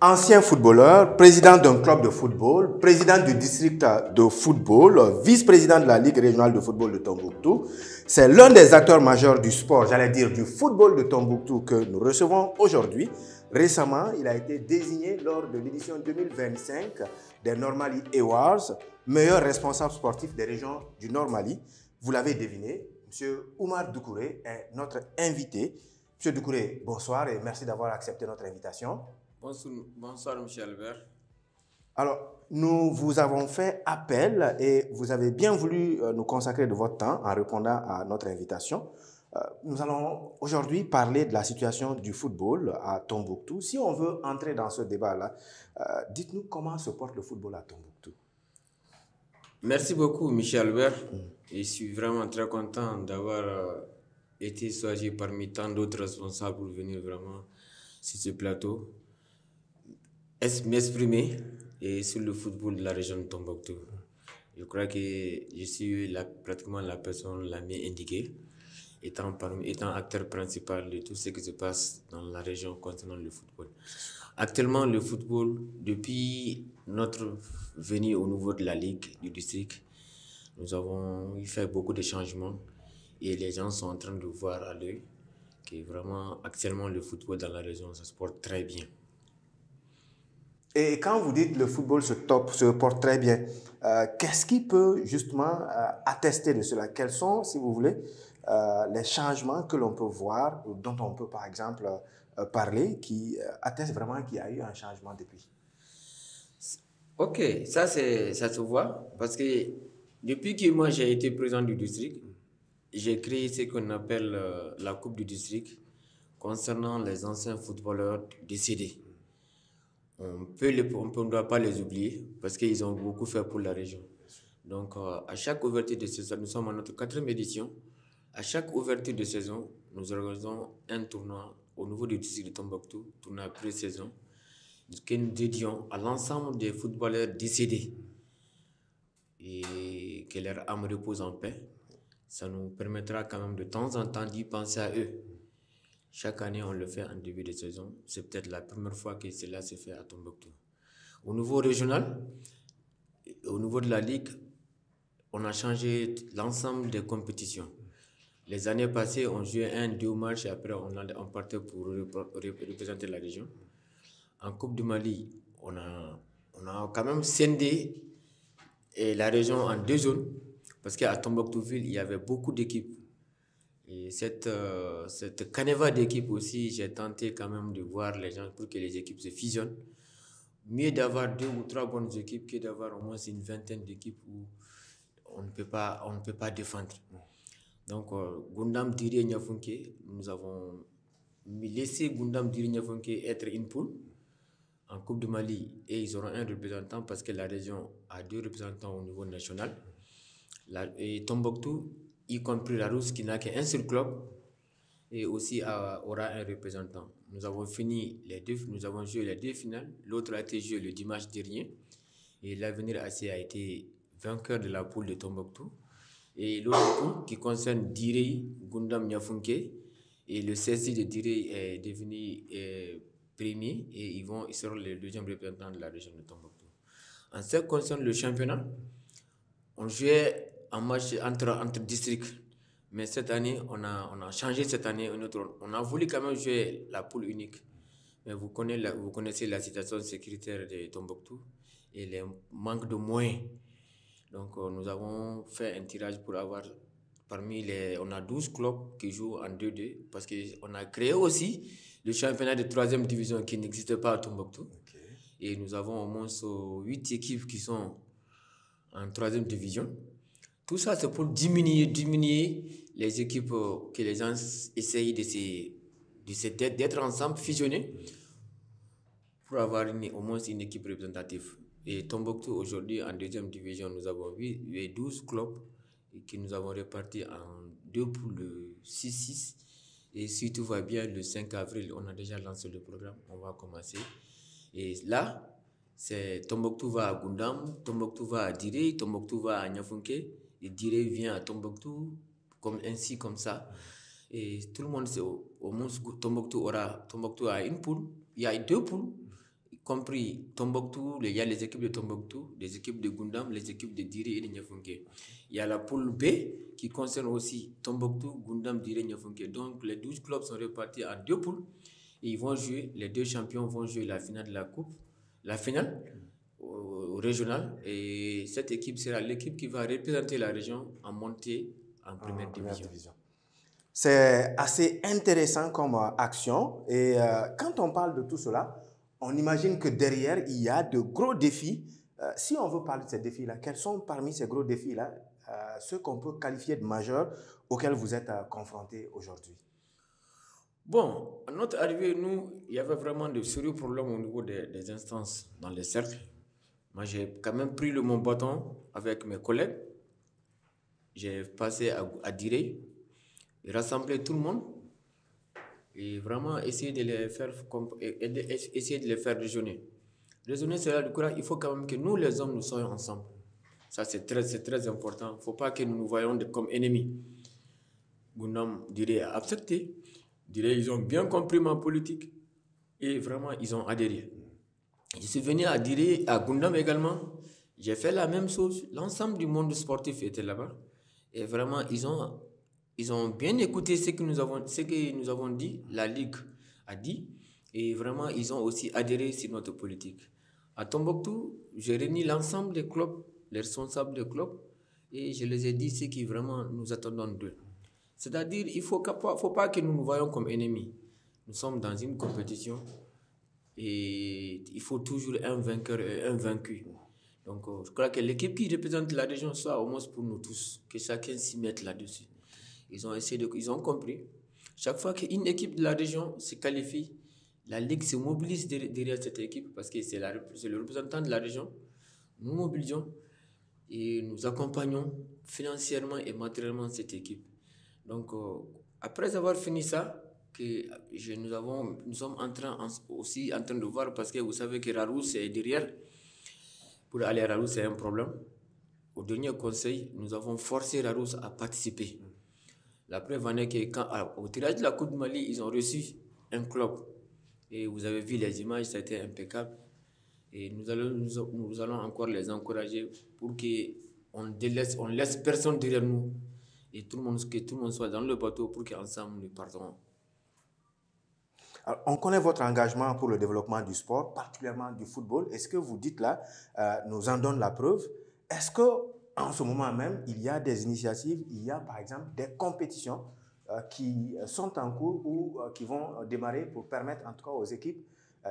Ancien footballeur, président d'un club de football, président du district de football, vice-président de la Ligue régionale de football de Tombouctou, c'est l'un des acteurs majeurs du sport, j'allais dire du football de Tombouctou que nous recevons aujourd'hui. Récemment, il a été désigné lors de l'édition 2025 des Nord-Mali Awards, meilleur responsable sportif des régions du Nord-Mali. Vous l'avez deviné, M. Oumar Doucouré est notre invité. M. Doucouré, bonsoir et merci d'avoir accepté notre invitation. Bonsoir, M. Albert. Alors, nous vous avons fait appel et vous avez bien voulu nous consacrer de votre temps en répondant à notre invitation. Nous allons aujourd'hui parler de la situation du football à Tombouctou. Si on veut entrer dans ce débat-là, dites-nous comment se porte le football à Tombouctou. Merci beaucoup, Michel Albert. Je suis vraiment très content d'avoir été choisi parmi tant d'autres responsables pour venir vraiment sur ce plateau m'exprimer sur le football de la région de Tombouctou. Je crois que je suis pratiquement la personne la mieux indiquée, étant acteur principal de tout ce qui se passe dans la région concernant le football. Actuellement, le football, depuis notre venue au niveau de la Ligue du district, nous avons fait beaucoup de changements et les gens sont en train de voir à l'œil que vraiment, actuellement, le football dans la région, ça se porte très bien. Et quand vous dites le football se porte très bien, qu'est-ce qui peut justement attester de cela? Quels sont, si vous voulez, les changements que l'on peut voir, dont on peut par exemple parler, qui attestent vraiment qu'il y a eu un changement depuis? Ok, ça se voit parce que depuis que moi j'ai été président du district, j'ai créé ce qu'on appelle la Coupe du district concernant les anciens footballeurs décédés. On ne doit pas les oublier parce qu'ils ont beaucoup fait pour la région. Donc, à chaque ouverture de saison, nous sommes à notre 4e édition. À chaque ouverture de saison, nous organisons un tournoi au niveau du district de Tombouctou, tournoi pré-saison, que nous dédions à l'ensemble des footballeurs décédés et que leur âme repose en paix. Ça nous permettra quand même de temps en temps d'y penser à eux. Chaque année, on le fait en début de saison. C'est peut-être la première fois que cela se fait à Tombouctou. Au niveau régional, au niveau de la Ligue, on a changé l'ensemble des compétitions. Les années passées, on jouait 1-2 matchs et après on partait pour représenter la région. En Coupe du Mali, on a quand même scindé la région en 2 zones parce qu'à Tombouctouville, il y avait beaucoup d'équipes. Et cette canevas d'équipes aussi, j'ai tenté quand même de voir les gens pour que les équipes se fusionnent. Mieux d'avoir 2 ou 3 bonnes équipes que d'avoir au moins une vingtaine d'équipes où on ne peut pas défendre. Donc, Gundam Diri Nyafunke, nous avons laissé Gundam Diri Nyafunke être une poule en Coupe de Mali et ils auront un représentant parce que la région a 2 représentants au niveau national. Et Tombouctou, y compris la Rousse qui n'a qu'un seul club, et aussi aura un représentant. Nous avons joué les 2 finales. L'autre a été joué le dimanche dernier. Et l'Avenir AC a été vainqueur de la poule de Tombouctou. Et l'autre poule qui concerne Direi, Gundam Nyafunke, et le CSI de Direi est devenu premier et ils seront les 2e représentants de la région de Tombouctou. En ce qui concerne le championnat, on jouait un match entre districts. Mais cette année, on a changé cette année. On a voulu quand même jouer la poule unique. Mais vous connaissez la situation sécuritaire de Tombouctou et les manques de moyens. Donc, nous avons fait un tirage pour avoir on a 12 clubs qui jouent en 2-2 parce qu'on a créé aussi le championnat de 3e division qui n'existe pas à Tombouctou. Okay. Et nous avons au moins 8 équipes qui sont en 3e division. Tout ça, c'est pour diminuer les équipes que les gens essayent d'être ensemble, fusionner, pour avoir au moins une équipe représentative. Et Tombouctou, aujourd'hui, en 2e division, nous avons 12 clubs que nous avons répartis en 2 poules de 6-6. Et si tout va bien, le 5 avril, on a déjà lancé le programme, on va commencer. Et là, C'est Tombouctou va à Goundam, Tombouctou va à Diré, Tombouctou va à Niafunké, et Diré vient à Tombouctou, ainsi comme ça. Et tout le monde sait, au moins Tombouctou a une poule, il y a 2 poules, y compris Tombouctou, il y a les équipes de Tombouctou, les équipes de Goundam, les équipes de Diré et de Niafunké. Il y a la poule B qui concerne aussi Tombouctou, Goundam, Diré, Niafunké. Donc les 12 clubs sont répartis en 2 poules et ils vont jouer, les 2 champions vont jouer la finale de la coupe. La finale au régional, et cette équipe sera l'équipe qui va représenter la région en montée en première division. C'est assez intéressant comme action et quand on parle de tout cela, on imagine que derrière il y a de gros défis. Si on veut parler de ces défis-là, quels sont parmi ces gros défis-là ceux qu'on peut qualifier de majeurs auxquels vous êtes confrontés aujourd'hui? Bon, à notre arrivée, nous, il y avait vraiment de sérieux problèmes au niveau des instances dans les cercles. Moi, j'ai quand même pris mon bâton avec mes collègues. J'ai passé à Diré, rassembler tout le monde et vraiment essayer de les faire, essayer de les faire raisonner. Raisonner, c'est là, du coup, il faut quand même que nous, les hommes, nous soyons ensemble. Ça, c'est très important. Il ne faut pas que nous nous voyions comme ennemis. Goundam, Diré a accepté. Ils ont bien compris ma politique et vraiment ils ont adhéré. Je suis venu à Diré, à Goundam également. J'ai fait la même chose. L'ensemble du monde sportif était là-bas. Et vraiment, ils ont bien écouté ce que nous avons dit, la Ligue a dit. Et vraiment, ils ont aussi adhéré sur notre politique. À Tombouctou, j'ai réuni l'ensemble des clubs, les responsables des clubs, et je les ai dit ce qui vraiment nous attendons d'eux. C'est-à-dire, il ne faut pas que nous nous voyions comme ennemis. Nous sommes dans une compétition et il faut toujours un vainqueur et un vaincu. Donc, je crois que l'équipe qui représente la région soit au moins pour nous tous, que chacun s'y mette là-dessus. Ils ont compris. Chaque fois qu'une équipe de la région se qualifie, la Ligue se mobilise derrière cette équipe parce que c'est le représentant de la région. Nous mobilisons et nous accompagnons financièrement et matériellement cette équipe. Donc, après avoir fini ça, nous sommes aussi en train de voir, parce que vous savez que Rarous est derrière. Pour aller à Rarous, c'est un problème. Au dernier conseil, nous avons forcé Rarous à participer. La preuve en est qu'au tirage de la Coupe du Mali, ils ont reçu un club. Et vous avez vu les images, ça a été impeccable. Et nous allons encore les encourager pour qu'on ne laisse personne derrière nous. Et que tout le monde soit dans le bateau pour qu'ensemble nous partons. Alors, on connaît votre engagement pour le développement du sport, particulièrement du football. Et ce que vous dites là nous en donne la preuve. Est-ce qu'en ce moment même, il y a des initiatives, il y a par exemple des compétitions qui sont en cours ou qui vont démarrer pour permettre en tout cas aux équipes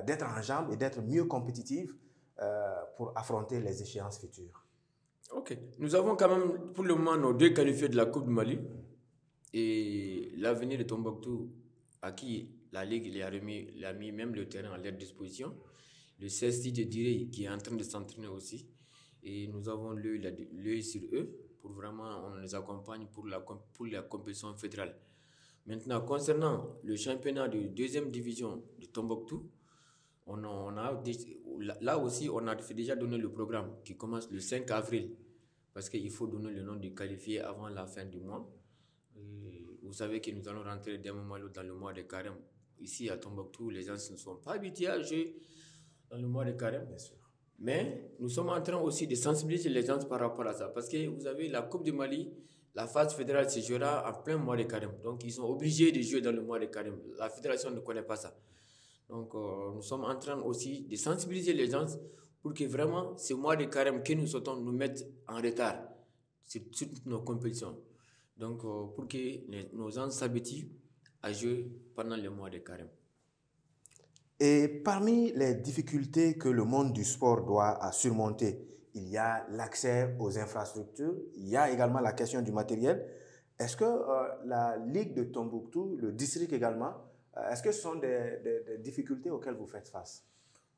d'être en jambes et d'être mieux compétitives pour affronter les échéances futures? Ok. Nous avons quand même pour le moment nos 2 qualifiés de la Coupe du Mali et l'avenir de Tombouctou, à qui la Ligue a mis même le terrain à leur disposition. Le CSI de Diré qui est en train de s'entraîner aussi. Et nous avons l'œil sur eux pour vraiment, on les accompagne pour la compétition fédérale. Maintenant, concernant le championnat de 2e division de Tombouctou, là aussi, on a déjà donné le programme qui commence le 5 avril parce qu'il faut donner le nom du qualifié avant la fin du mois. Et vous savez que nous allons rentrer d'un moment à l'autre dans le mois de carême. Ici à Tombouctou, les gens ne sont pas habitués à jouer dans le mois de carême. Bien sûr. Mais nous sommes en train aussi de sensibiliser les gens par rapport à ça parce que vous avez la Coupe du Mali, la phase fédérale se jouera en plein mois de carême. Donc ils sont obligés de jouer dans le mois de carême. La fédération ne connaît pas ça. Donc, nous sommes en train aussi de sensibiliser les gens pour que vraiment ce mois de carême que nous souhaitons nous mettre en retard sur toutes nos compétitions. Donc, pour que nos gens s'habituent à jouer pendant le mois de carême. Et parmi les difficultés que le monde du sport doit surmonter, il y a l'accès aux infrastructures, il y a également la question du matériel. Est-ce que la Ligue de Tombouctou, le district également, est-ce que ce sont des difficultés auxquelles vous faites face?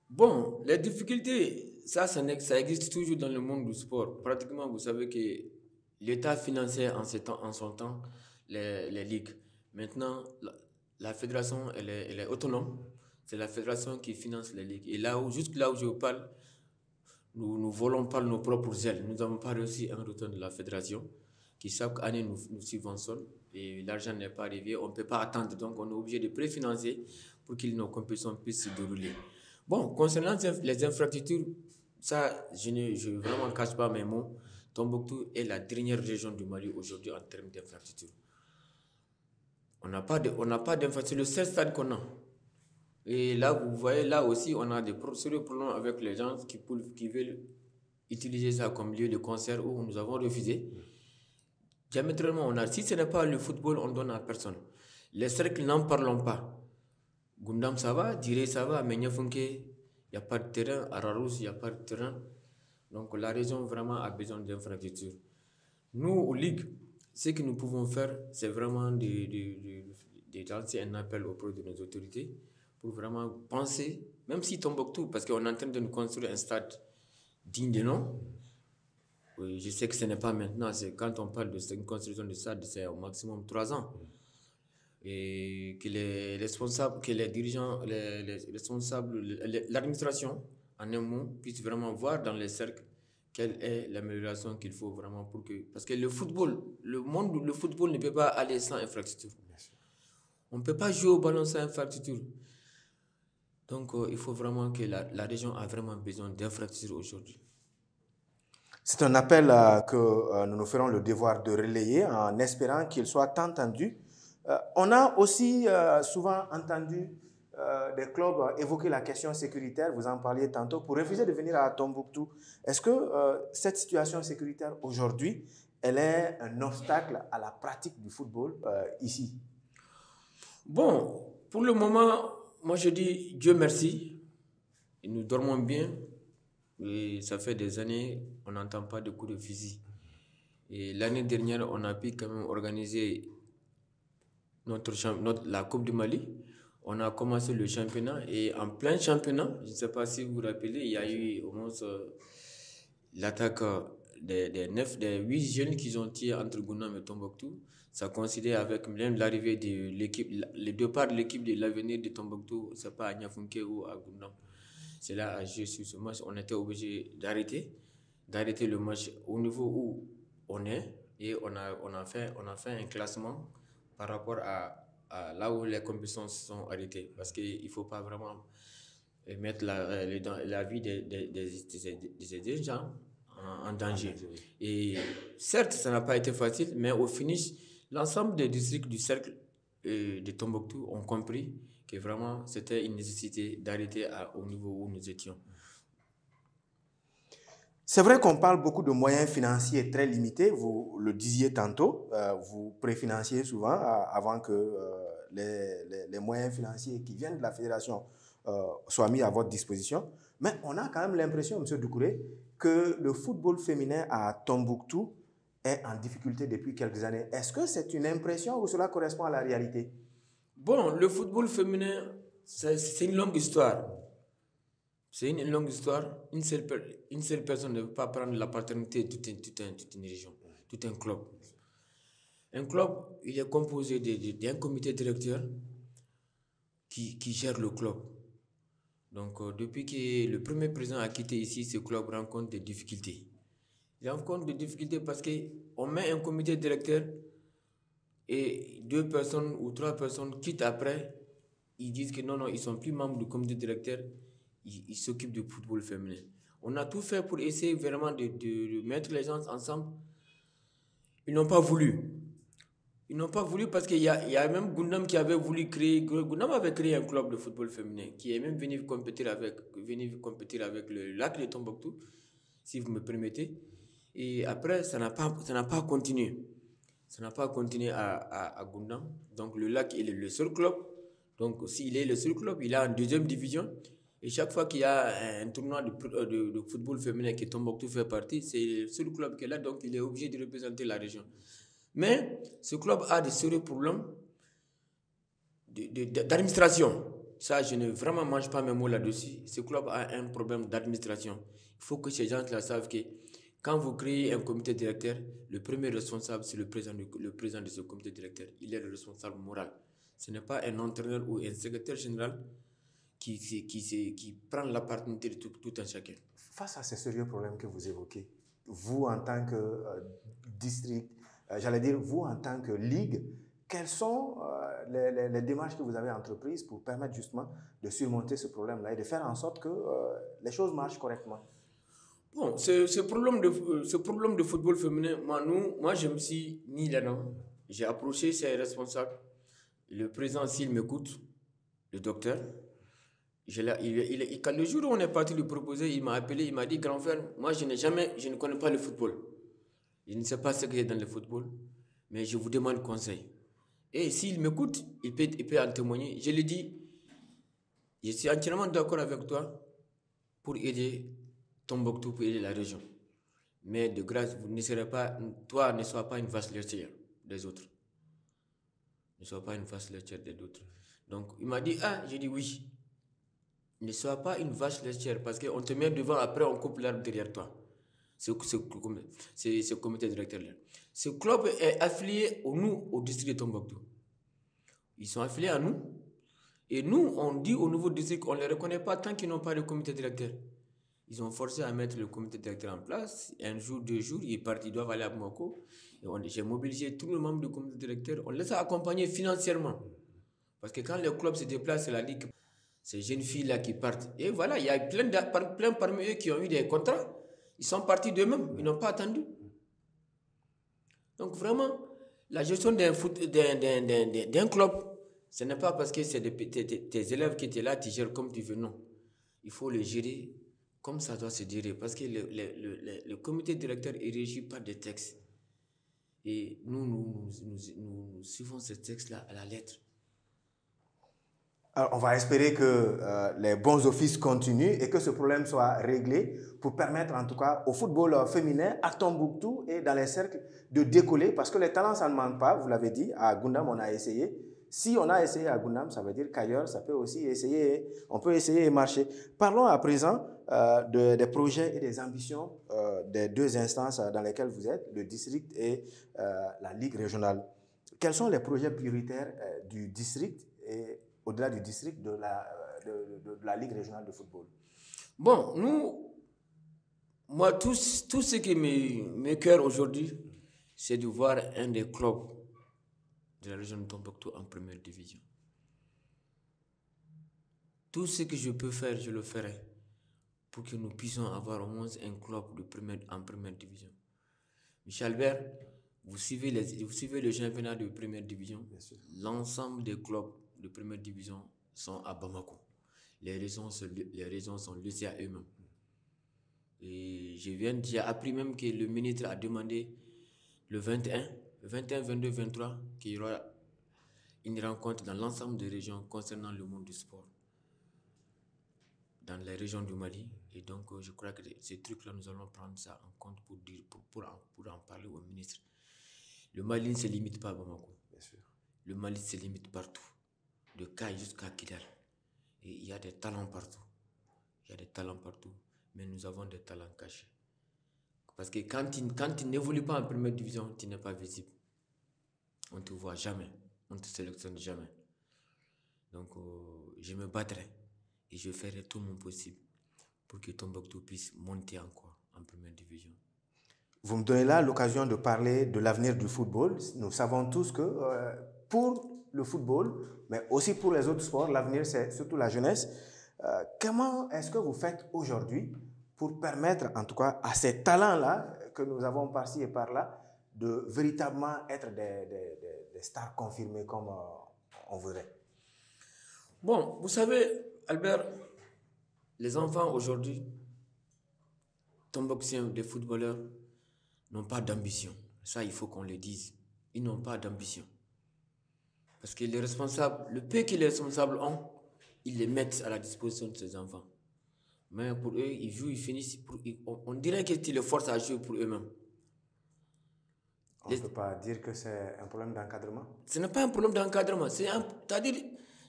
Bon, les difficultés, ça existe toujours dans le monde du sport. Pratiquement, vous savez que l'État finançait en son temps les ligues. Maintenant, la fédération, elle est autonome. C'est la fédération qui finance les ligues. Et jusque là où je parle, Nous ne volons pas nos propres ailes. Nous n'avons pas reçu un retour de la fédération qui chaque année nous subventionne et l'argent n'est pas arrivé. On ne peut pas attendre, donc on est obligé de préfinancer pour que nos compétitions puissent se dérouler. Bon, concernant les infrastructures, ça, je ne vraiment cache pas mes mots. Tombouctou est la dernière région du Mali aujourd'hui en termes d'infrastructures. On n'a pas d'infrastructure. C'est le seul stade qu'on a. Et là, vous voyez, là aussi, on a des sérieux problèmes avec les gens qui veulent utiliser ça comme lieu de concert où nous avons refusé. Diamétralement, si ce n'est pas le football, on donne à personne. Les cercles, n'en parlons pas. Gundam, ça va, Diré, ça va, mais Nyafunke, il n'y a pas de terrain. Ararous, il n'y a pas de terrain. Donc, la région vraiment a besoin d'infrastructures. Nous, aux ligues, ce que nous pouvons faire, c'est vraiment de lancer un appel auprès de nos autorités pour vraiment penser, même si Tombouctou, parce qu'on est en train de nous construire un stade digne de nom. Oui, je sais que ce n'est pas maintenant, c'est quand on parle de construction de stade, c'est au maximum 3 ans. Et que les responsables, que les dirigeants, les responsables, l'administration, en un mot, puissent vraiment voir dans les cercles quelle est l'amélioration qu'il faut vraiment pour que... Parce que le football ne peut pas aller sans infrastructure. On ne peut pas jouer au ballon sans infrastructure. Donc, il faut vraiment que la région a vraiment besoin d'infrastructures aujourd'hui. C'est un appel que nous nous ferons le devoir de relayer en espérant qu'il soit entendu. On a aussi souvent entendu des clubs évoquer la question sécuritaire, vous en parliez tantôt, pour refuser de venir à Tombouctou. Est-ce que cette situation sécuritaire aujourd'hui, elle est un obstacle à la pratique du football ici? Bon, pour le moment, moi je dis Dieu merci, et nous dormons bien. Et ça fait des années, on n'entend pas de coups de fusil. Et l'année dernière, on a pu quand même organiser la Coupe du Mali. On a commencé le championnat et en plein championnat, je ne sais pas si vous vous rappelez, il y a eu au moins l'attaque des 8 jeunes qui ont tiré entre Gounam et Tombouctou. Ça coïncidait avec même l'arrivée de l'équipe, le départ de l'équipe de l'avenir de Tombouctou, c'est pas à Niafunke ou à Gounam. C'est là, à jouer sur ce match, on était obligé d'arrêter le match au niveau où on est et on a fait un classement par rapport à là où les compétitions sont arrêtées. Parce qu'il ne faut pas vraiment mettre la vie des gens en danger. Et certes, ça n'a pas été facile, mais au finish, l'ensemble des districts du cercle de Tombouctou ont compris que vraiment c'était une nécessité d'arrêter au niveau où nous étions. C'est vrai qu'on parle beaucoup de moyens financiers très limités, vous le disiez tantôt, vous préfinanciez souvent avant que les moyens financiers qui viennent de la fédération soient mis à votre disposition. Mais on a quand même l'impression, M. Doucouré, que le football féminin à Tombouctou est en difficulté depuis quelques années. Est-ce que c'est une impression ou cela correspond à la réalité? Bon, le football féminin, c'est une longue histoire. C'est une longue histoire. Une seule personne ne peut pas prendre la paternité de toute une région, tout un club. Un club, il est composé d'un comité directeur qui gère le club. Donc, depuis que le premier président a quitté ici, ce club rencontre des difficultés. Il rencontre des difficultés parce qu'on met un comité directeur et 2 personnes ou 3 personnes quittent après. Ils disent que non, ils ne sont plus membres du comité directeur. Ils s'occupent du football féminin. On a tout fait pour essayer vraiment de mettre les gens ensemble. Ils n'ont pas voulu. Ils n'ont pas voulu parce qu'il y a même Goundam qui avait voulu créer. Goundam avait créé un club de football féminin qui est même venu compétir avec le lac de Tombouctou, si vous me permettez. Et après, ça n'a pas continué. Ça n'a pas continué à Goundam. Donc le lac, il est le seul club. Donc s'il est le seul club, il est en 2e division. Et chaque fois qu'il y a un tournoi de football féminin que Tombouctou fait partie, c'est le seul club qui est là, donc il est obligé de représenter la région. Mais ce club a des sérieux problèmes d'administration. Ça, je ne vraiment mange pas mes mots là-dessus. Ce club a un problème d'administration. Il faut que ces gens-là savent que quand vous créez un comité directeur, le premier responsable, c'est le président de ce comité directeur. Il est le responsable moral. Ce n'est pas un entraîneur ou un secrétaire général qui prend la paternité de tout un chacun. Face à ces sérieux problèmes que vous évoquez, vous en tant que district, j'allais dire vous en tant que ligue, quelles sont les démarches que vous avez entreprises pour permettre justement de surmonter ce problème-là et de faire en sorte que les choses marchent correctement? Bon, ce problème de football féminin, moi je me suis mis là-dedans. J'ai approché ses responsables. Le président, s'il m'écoute, le docteur, quand le jour où on est parti lui proposer, il m'a appelé, il m'a dit, grand frère, moi je ne connais pas le football. Je ne sais pas ce qu'il y a dans le football, mais je vous demande conseil. Et s'il m'écoute, il peut en témoigner. Je lui dis, je suis entièrement d'accord avec toi pour aider Tombouctou, pour aider la région. Mais de grâce, toi ne sois pas une vache laitière des autres. Ne sois pas une vache laitière des autres. Donc il m'a dit, j'ai dit oui. Ne sois pas une vache laitière parce qu'on te met devant, après on coupe l'herbe derrière toi. Ce comité directeur-là. Ce club est affilié au district de Tombouctou. Ils sont affiliés à nous. Et nous, on dit au nouveau district, on ne les reconnaît pas tant qu'ils n'ont pas de comité directeur. Ils ont forcé à mettre le comité directeur en place. Un jour, 2 jours, ils partent, ils doivent aller à Bamako. J'ai mobilisé tous les membres du comité directeur. On les a accompagnés financièrement. Parce que quand le club se déplace, c'est la ligue. Ces jeunes filles-là qui partent. Et voilà, il y a plein parmi eux qui ont eu des contrats. Ils sont partis d'eux-mêmes. Ils n'ont pas attendu. Donc vraiment, la gestion d'un club, ce n'est pas parce que c'est tes élèves qui étaient là, tu gères comme tu veux. Non. Il faut les gérer comme ça doit se gérer. Parce que le comité directeur est régi par des textes. Et nous suivons ces textes-là à la lettre. Alors, on va espérer que les bons offices continuent et que ce problème soit réglé pour permettre en tout cas au football féminin à Tombouctou et dans les cercles de décoller parce que les talents, ça ne manque pas, vous l'avez dit, à Goundam, on a essayé. Si on a essayé à Goundam, ça veut dire qu'ailleurs, ça peut aussi essayer, on peut essayer et marcher. Parlons à présent des projets et des ambitions des 2 instances dans lesquelles vous êtes, le district et la Ligue régionale. Quels sont les projets prioritaires du district et au-delà du district de la Ligue régionale de football? Bon, moi, tout ce qui me cœur aujourd'hui, c'est de voir un des clubs de la région de Tombouctou en première division. Tout ce que je peux faire, je le ferai pour que nous puissions avoir au moins un club en première division. Michel Albert, vous suivez le championnat de première division. L'ensemble des clubs de première division sont à Bamako. Les raisons sont laissées à eux-mêmes. Et j'ai appris même que le ministre a demandé le 21, 22, 23 qu'il y aura une rencontre dans l'ensemble des régions concernant le monde du sport dans les régions du Mali. Et donc, je crois que ces trucs-là, nous allons prendre ça en compte pour en parler au ministre. Le Mali ne se limite pas à Bamako. Bien sûr. Le Mali se limite partout, de Kaï jusqu'à Kidal. Et il y a des talents partout. Mais nous avons des talents cachés. Parce que quand tu n'évolues pas en première division, tu n'es pas visible. On ne te voit jamais. On ne te sélectionne jamais. Donc, je me battrai et je ferai tout mon possible pour que Tombouctou puisse monter encore en première division. Vous me donnez là l'occasion de parler de l'avenir du football. Nous savons tous que pour le football, mais aussi pour les autres sports, l'avenir c'est surtout la jeunesse. Comment est-ce que vous faites aujourd'hui pour permettre en tout cas à ces talents-là que nous avons par-ci et par-là de véritablement être des stars confirmées comme on voudrait? Bon, vous savez, Albert, les enfants aujourd'hui, Tombouctiens, des footballeurs, n'ont pas d'ambition. Ça, il faut qu'on le dise. Ils n'ont pas d'ambition. Parce que les responsables, le peu que les responsables ont, ils les mettent à la disposition de ces enfants. Mais pour eux, ils jouent, ils finissent. On dirait qu'ils les forcent à jouer pour eux-mêmes. On ne peut pas dire que c'est un problème d'encadrement? Ce n'est pas un problème d'encadrement. C'est-à-dire,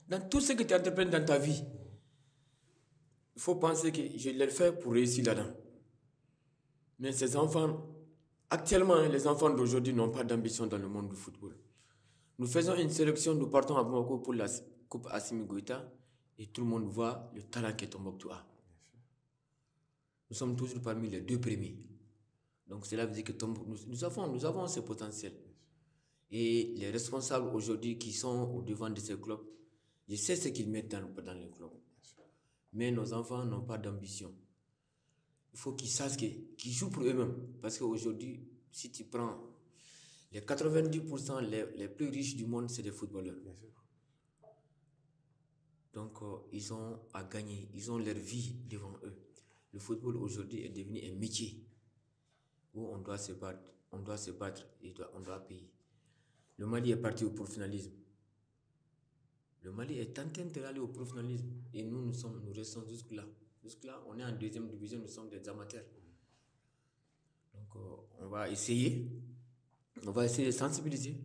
dans tout ce que tu entreprends dans ta vie, il faut penser que je l'ai fait pour réussir là-dedans. Mais ces enfants, actuellement, les enfants d'aujourd'hui n'ont pas d'ambition dans le monde du football. Nous faisons une sélection, nous partons à Bamako pour la Coupe Assimi Goïta et tout le monde voit le talent que Tombouctou a. nous sommes toujours parmi les 2 premiers. Donc cela veut dire que nous avons ce potentiel. Et les responsables aujourd'hui qui sont au devant de ces clubs, je sais ce qu'ils mettent dans les clubs. Mais nos enfants n'ont pas d'ambition. Il faut qu'ils sachent qu'ils jouent pour eux-mêmes. Parce qu'aujourd'hui, si tu prends les 90% les plus riches du monde, c'est des footballeurs. Bien sûr. Donc, ils ont à gagner. Ils ont leur vie devant eux. Le football aujourd'hui est devenu un métier où on doit se battre. On doit se battre et on doit payer. Le Mali est parti au professionnalisme. Le Mali est en train d'aller au professionnalisme. Et nous restons jusque-là. Jusque-là, on est en 2e division, nous sommes des amateurs. Donc, on va essayer de sensibiliser,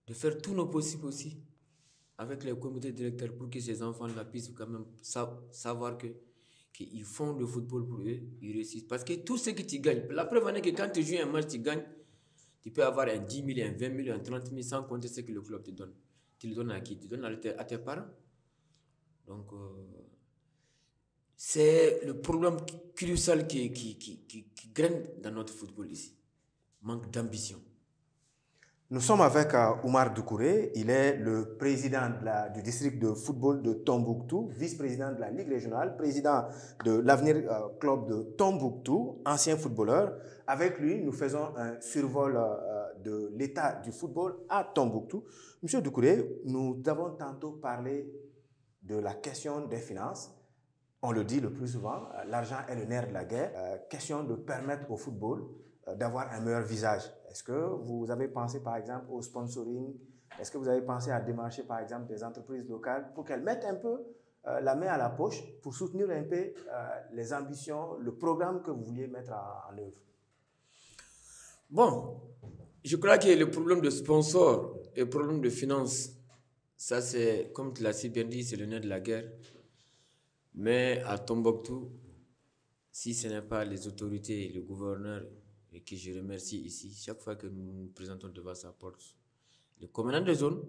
de faire tout nos possibles aussi avec les comités directeurs pour que ces enfants-là puissent quand même savoir qu'ils font le football pour eux, ils réussissent. Parce que tout ce que tu gagnes, la preuve en est que quand tu joues un match, tu gagnes, tu peux avoir un 10 000, un 20 000, un 30 000 sans compter ce que le club te donne. Tu le donnes à qui? Tu le donnes à tes parents. Donc, c'est le problème crucial qui graine dans notre football ici. Manque d'ambition. Nous sommes avec Oumar Doucouré. Il est le président du district de football de Tombouctou, vice-président de la Ligue régionale, président de l'Avenir Club de Tombouctou, ancien footballeur. Avec lui, nous faisons un survol de l'état du football à Tombouctou. Monsieur Doucouré, nous avons tantôt parlé de la question des finances. On le dit le plus souvent, l'argent est le nerf de la guerre. Question de permettre au football d'avoir un meilleur visage. Est-ce que vous avez pensé par exemple au sponsoring? Est-ce que vous avez pensé à démarcher par exemple des entreprises locales pour qu'elles mettent un peu la main à la poche pour soutenir un peu les ambitions, le programme que vous vouliez mettre en œuvre? Bon, je crois que le problème de sponsor et le problème de finances, ça c'est, comme tu l'as si bien dit, c'est le nerf de la guerre. Mais à Tombouctou, si ce n'est pas les autorités et le gouverneur, et que je remercie ici, chaque fois que nous nous présentons devant sa porte, le commandant de zone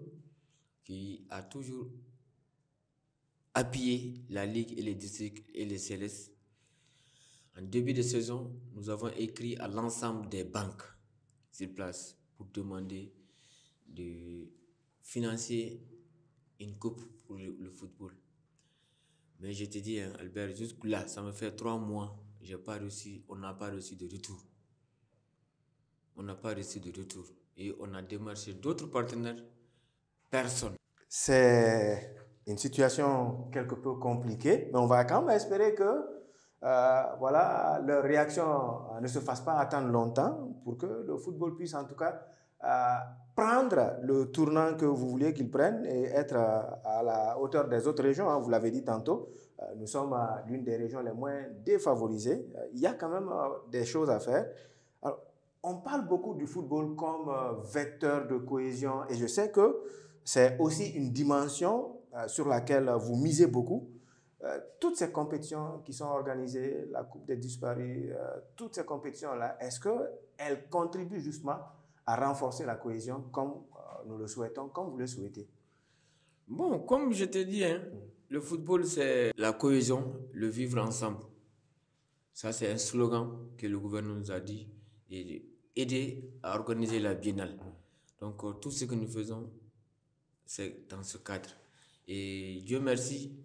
qui a toujours appuyé la Ligue et les districts et les CLS. En début de saison, nous avons écrit à l'ensemble des banques sur place pour demander de financer une coupe pour le football. Mais je te dis, hein, Albert, jusque-là, ça me fait 3 mois, on n'a pas reçu de retour. On n'a pas reçu de retour. Et on a démarché d'autres partenaires, personne. C'est une situation quelque peu compliquée, mais on va quand même espérer que voilà, leur réaction ne se fasse pas attendre longtemps pour que le football puisse en tout cas prendre le tournant que vous vouliez qu'il prenne et être à la hauteur des autres régions. Hein, vous l'avez dit tantôt, nous sommes l'une des régions les moins défavorisées. Il y a quand même des choses à faire. Alors, on parle beaucoup du football comme vecteur de cohésion et je sais que c'est aussi une dimension sur laquelle vous misez beaucoup. Toutes ces compétitions qui sont organisées, la Coupe des disparus, toutes ces compétitions-là, est-ce qu'elles contribuent justement à renforcer la cohésion comme nous le souhaitons, comme vous le souhaitez? Bon, comme je te dis, hein, le football, c'est la cohésion, le vivre ensemble. Ça, c'est un slogan que le gouvernement nous a dit, et aider à organiser la biennale. Donc, tout ce que nous faisons, c'est dans ce cadre. Et Dieu merci,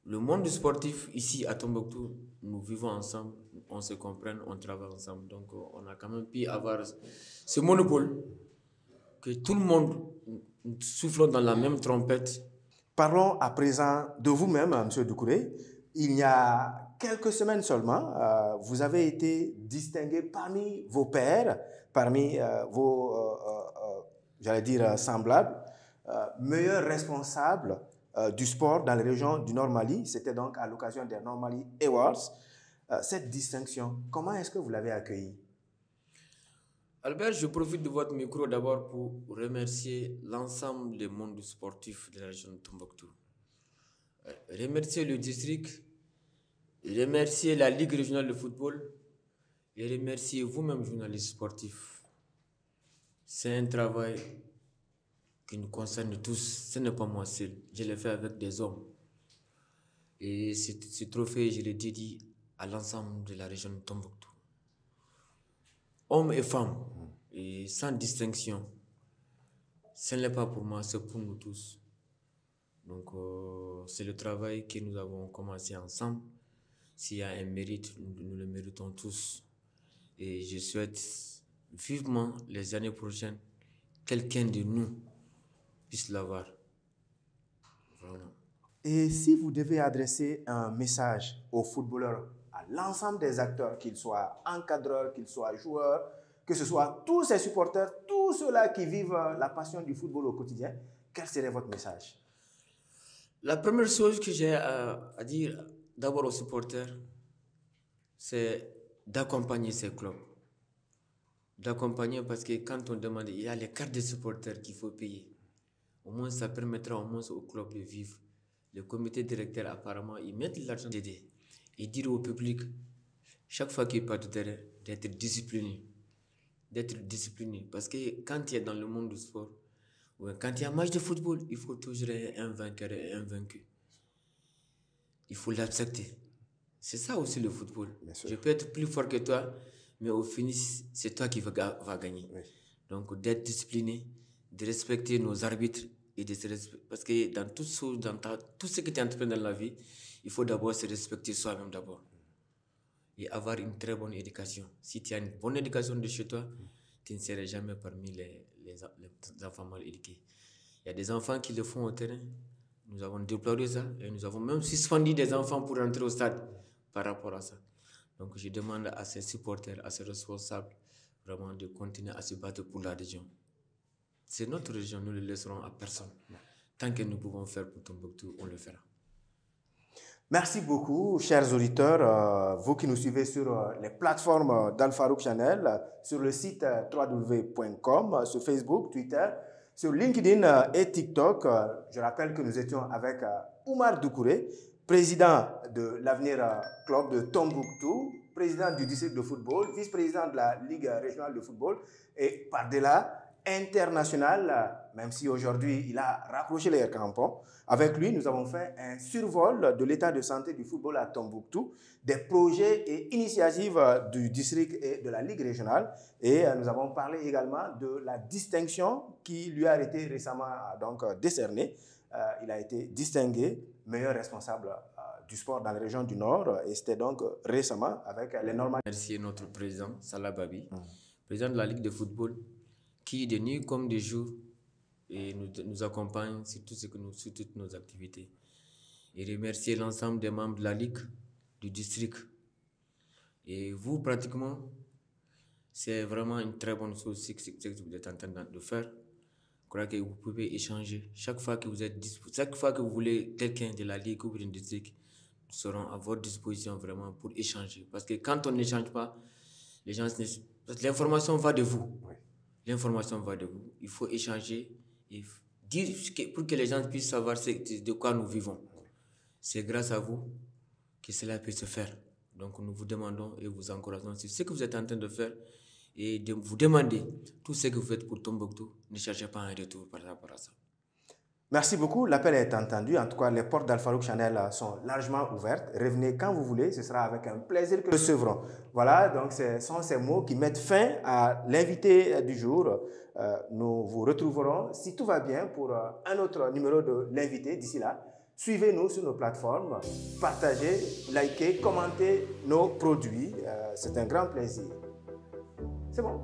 le monde sportif ici à Tombouctou, nous vivons ensemble, on se comprend, on travaille ensemble. Donc, on a quand même pu avoir ce monopole que tout le monde souffle dans la même trompette. Parlons à présent de vous-même, M. Doucouré. Il y a quelques semaines seulement, vous avez été distingué parmi vos pairs, parmi vos, j'allais dire, semblables, meilleurs responsables du sport dans les régions du Nord Mali. C'était donc à l'occasion des Nord Mali Awards. Cette distinction, comment est-ce que vous l'avez accueillie? Albert, je profite de votre micro d'abord pour remercier l'ensemble des mondes sportifs de la région de Tombouctou. Remercier le district, remercier la Ligue régionale de football et remercier vous-même, journalistes sportifs. C'est un travail qui nous concerne tous. Ce n'est pas moi seul. Je l'ai fait avec des hommes. Et ce trophée, je le dédie à l'ensemble de la région de Tombouctou. Hommes et femmes, et sans distinction. Ce n'est pas pour moi, c'est pour nous tous. Donc, c'est le travail que nous avons commencé ensemble. S'il y a un mérite, nous le méritons tous. Et je souhaite vivement les années prochaines, quelqu'un de nous puisse l'avoir. Vraiment. Et si vous devez adresser un message aux footballeurs, à l'ensemble des acteurs, qu'ils soient encadreurs, qu'ils soient joueurs, que ce soit tous ces supporters, tous ceux-là qui vivent la passion du football au quotidien, quel serait votre message? La première chose que j'ai à dire d'abord aux supporters, c'est d'accompagner ces clubs. D'accompagner parce que quand on demande, il y a les cartes de supporters qu'il faut payer. Au moins, ça permettra au moins au club de vivre. Le comité directeur, apparemment, ils mettent l'argent d'aider. Et dire au public, chaque fois qu'il part du terrain, d'être discipliné. D'être discipliné. Parce que quand tu es dans le monde du sport, ou quand il y a un match de football, il faut toujours un vainqueur et un vaincu. Il faut l'accepter. C'est ça aussi le football. Je peux être plus fort que toi, mais au finish, c'est toi qui va gagner. Oui. Donc, d'être discipliné, de respecter nos arbitres, et de se respecter. Parce que dans tout ce que tu entreprends dans la vie, il faut d'abord se respecter soi-même d'abord. Et avoir une très bonne éducation. Si tu as une bonne éducation de chez toi, tu ne seras jamais parmi les enfants mal éduqués. Il y a des enfants qui le font au terrain. Nous avons déploré ça et nous avons même suspendu des enfants pour entrer au stade par rapport à ça. Donc je demande à ces supporters, à ces responsables, vraiment de continuer à se battre pour la région. C'est notre région, nous ne le laisserons à personne. Tant que nous pouvons faire pour Tombouctou, on le fera. Merci beaucoup, chers auditeurs, vous qui nous suivez sur les plateformes d'Al Farouk Channel, sur le site www.com, sur Facebook, Twitter, sur LinkedIn et TikTok. Je rappelle que nous étions avec Oumar Doucouré, président de l'Avenir Club de Tombouctou, président du district de football, vice-président de la Ligue régionale de football et par-delà international, même si aujourd'hui il a rapproché les crampons. Avec lui, nous avons fait un survol de l'état de santé du football à Tombouctou, des projets et initiatives du district et de la Ligue régionale. Et nous avons parlé également de la distinction qui lui a été récemment décernée. Il a été distingué meilleur responsable du sport dans la région du Nord. Et c'était donc récemment avec les normes. Merci à notre président, Salah Babi, président de la Ligue de football, qui de nuit comme de jour et nous accompagne sur toutes nos activités. Et remercier l'ensemble des membres de la Ligue, du district. Et vous, pratiquement, c'est vraiment une très bonne chose que vous êtes en train de faire. Je crois que vous pouvez échanger. Chaque fois que vous voulez quelqu'un de la Ligue ou du district, nous serons à votre disposition vraiment pour échanger. Parce que quand on n'échange pas, les gens, l'information va de vous. Oui. L'information va de vous. Il faut échanger et dire pour que les gens puissent savoir de quoi nous vivons. C'est grâce à vous que cela peut se faire. Donc nous vous demandons et vous encourageons sur ce que vous êtes en train de faire et de vous demander tout ce que vous faites pour Tombouctou. Ne cherchez pas un retour par rapport à ça. Merci beaucoup. L'appel est entendu. En tout cas, les portes d'Al Farouk Channel sont largement ouvertes. Revenez quand vous voulez. Ce sera avec un plaisir que nous recevrons. Voilà, donc ce sont ces mots qui mettent fin à l'invité du jour. Nous vous retrouverons, si tout va bien, pour un autre numéro de l'invité. D'ici là, suivez-nous sur nos plateformes. Partagez, likez, commentez nos produits. C'est un grand plaisir. C'est bon.